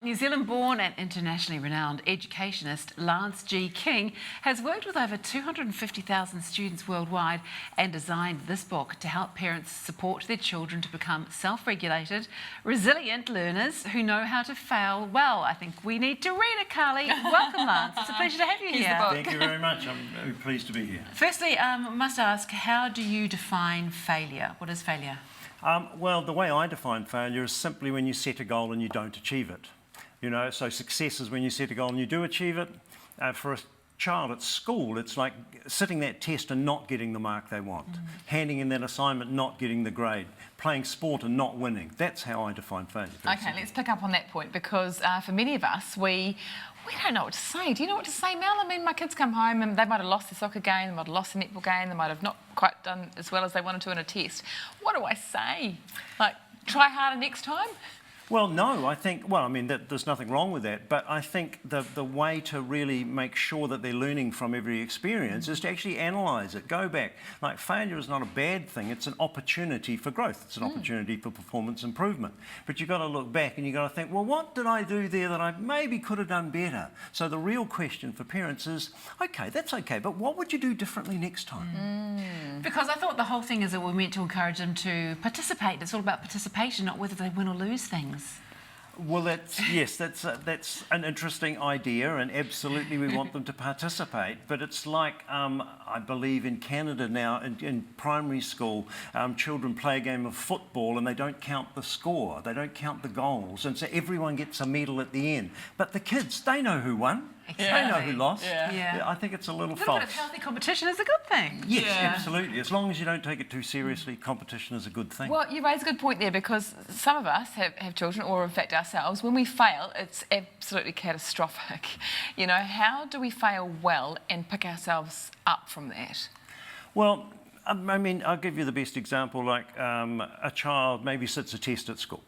New Zealand-born and internationally renowned educationist Lance G. King has worked with over 250,000 students worldwide and designed this book to help parents support their children to become self-regulated, resilient learners who know how to fail well. I think we need to read it, Carly. Welcome, Lance. It's a pleasure to have you here. Thank you very much. I'm very pleased to be here. Firstly, I must ask, how do you define failure? What is failure? Well, the way I define failure is simply when you set a goal and you don't achieve it. You know, so success is when you set a goal and you do achieve it. For a child at school, it's like sitting that test and not getting the mark they want, handing in that assignment, not getting the grade, playing sport and not winning. That's how I define failure. Okay, let's pick up on that point because for many of us, we don't know what to say. Do you know what to say, Mel? I mean, my kids come home and they might have lost their soccer game, they might have lost the netball game, they might have not quite done as well as they wanted to in a test. What do I say? Like, try harder next time? Well, no, I think, well, I mean, there's nothing wrong with that, but I think the way to really make sure that they're learning from every experience is to actually analyse it, go back. Like, failure is not a bad thing, it's an opportunity for growth, it's an opportunity for performance improvement. But you've got to look back and you've got to think, well, what did I do there that I maybe could have done better? So the real question for parents is, okay, that's okay, but what would you do differently next time? Because I thought the whole thing is that we're meant to encourage them to participate. It's all about participation, not whether they win or lose things. Well, that's an interesting idea, and absolutely we want them to participate. But it's like, I believe in Canada now, in primary school, children play a game of football and they don't count the score, they don't count the goals, and so everyone gets a medal at the end. But the kids, they know who won. Exactly. They know who lost. Yeah, I think it's a little false. A little bit of healthy competition is a good thing. Yes, absolutely. As long as you don't take it too seriously, competition is a good thing. Well, you raise a good point there because some of us have children, or in fact ourselves, when we fail, it's absolutely catastrophic. You know, how do we fail well and pick ourselves up from that? Well, I mean, I'll give you the best example, like a child maybe sits a test at school.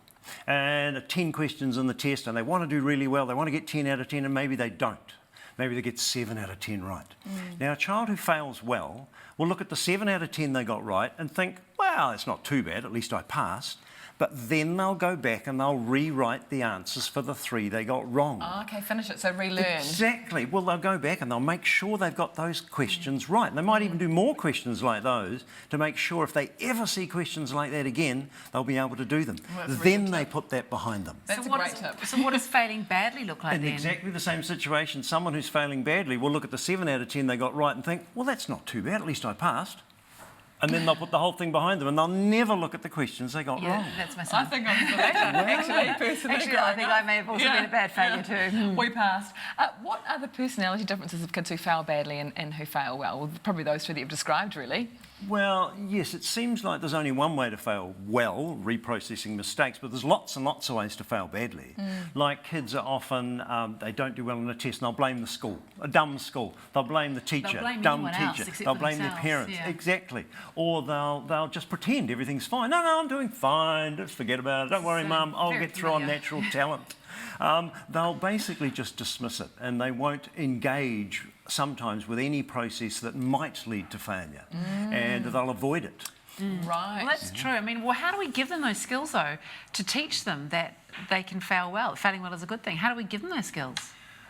And 10 questions in the test and they want to do really well, they want to get 10 out of 10 and maybe they don't. Maybe they get 7 out of 10 right. Now a child who fails well will look at the 7 out of 10 they got right and think, well, it's not too bad, at least I passed. But then they'll go back and they'll rewrite the answers for the 3 they got wrong. Oh, okay, finish it, so relearn. Exactly. Well, they'll go back and they'll make sure they've got those questions right. And they might even do more questions like those to make sure if they ever see questions like that again, they'll be able to do them. Well, then they put that behind them. That's a great tip. So what does failing badly look like then? In exactly the same situation, someone who's failing badly will look at the 7 out of 10 they got right and think, well, that's not too bad, at least I passed. And then they'll put the whole thing behind them and they'll never look at the questions they got wrong. That's my son. I think I'm the latter, personally. Actually, I think I may have also been a bad failure too. We passed. What are the personality differences of kids who fail badly and who fail well? Well, probably those 2 that you've described, really. Well, yes, it seems like there's only one way to fail well, reprocessing mistakes, but there's lots and lots of ways to fail badly. Like kids are often, they don't do well in a test and they'll blame the school, a dumb school. They'll blame the teacher, dumb teacher. They'll blame their parents, exactly. Or they'll just pretend everything's fine. No, I'm doing fine, just forget about it. Don't worry, Mum, I'll get through on natural talent. They'll basically just dismiss it and they won't engage sometimes with any process that might lead to failure and they'll avoid it. Right. Well, that's true. I mean, well, how do we give them those skills, though, to teach them that they can fail well? Failing well is a good thing. How do we give them those skills?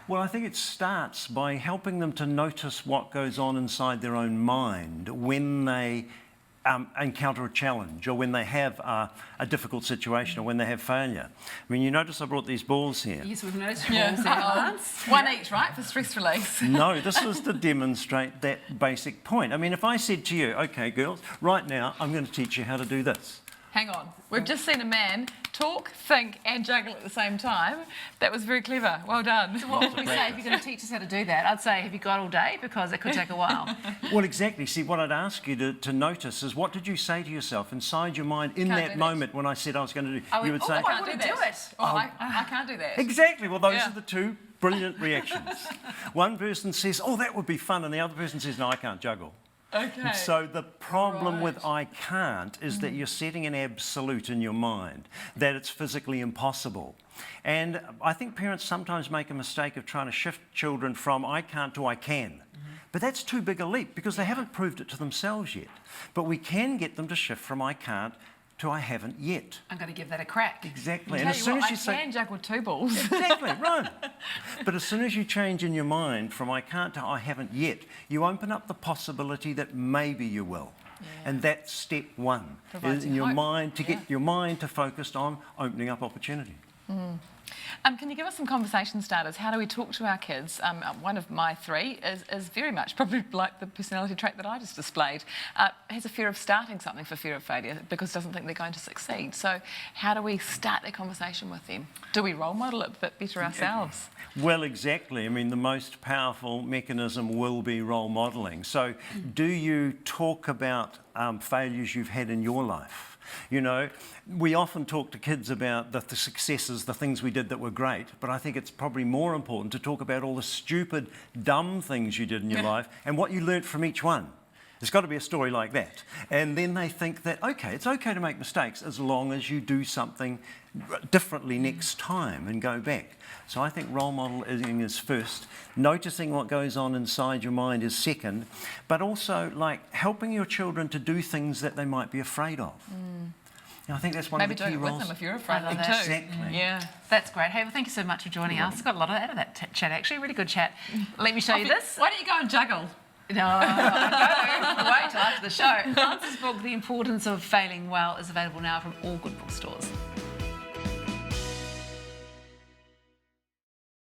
Well, I think it starts by helping them to notice what goes on inside their own mind when they encounter a challenge or when they have a difficult situation or when they have failure. I mean, you notice I brought these balls here. Yes, we've noticed balls here. One each, right, for stress release? No, this was to demonstrate that basic point. I mean, if I said to you, OK, girls, right now I'm going to teach you how to do this. Hang on. We've just seen a man talk, think and juggle at the same time. That was very clever. Well done. So what would we say if you're going to teach us how to do that? I'd say, have you got all day? Because it could take a while. Well, exactly. See, what I'd ask you to notice is what did you say to yourself inside your mind in that moment when I said I was going to do? You would say, I can't do that. I can't do that. Exactly. Well, those are the 2 brilliant reactions. One person says, oh, that would be fun, and the other person says, no, I can't juggle. Okay. So the problem with I can't is that you're setting an absolute in your mind, that it's physically impossible. And I think parents sometimes make a mistake of trying to shift children from I can't to I can. But that's too big a leap because they haven't proved it to themselves yet. But we can get them to shift from I can't to I haven't yet. I'm going to give that a crack. Exactly. Tell And as you soon what, as you I say can juggle 2 balls. exactly right, but as soon as you change in your mind from I can't to I haven't yet, you open up the possibility that maybe you will. And that's step one, Provides is in you your hope. mind to get your mind to focused on opening up opportunity. Can you give us some conversation starters? How do we talk to our kids? One of my 3 is very much probably like the personality trait that I just displayed. Has a fear of starting something for fear of failure because doesn't think they're going to succeed. So how do we start that conversation with them? Do we role model it a bit better ourselves? Well, exactly. I mean, the most powerful mechanism will be role modelling. So do you talk about failures you've had in your life? You know, we often talk to kids about the successes, the things we did that were great, but I think it's probably more important to talk about all the stupid, dumb things you did in your life and what you learnt from each one. There's got to be a story like that. And then they think that, okay, it's okay to make mistakes as long as you do something differently next time and go back. So I think role modelling is first, noticing what goes on inside your mind is second, but also like helping your children to do things that they might be afraid of. And I think that's one Maybe of the doing key it with roles. them if you're afraid of them too. Exactly. Yeah. That's great. Hey, well, thank you so much for joining us. Got a lot out of that chat, actually. Really good chat. Let me show you this. Why don't you go and juggle? No, I go. Wait till after the show. Lance's book, The Importance of Failing Well, is available now from all good bookstores.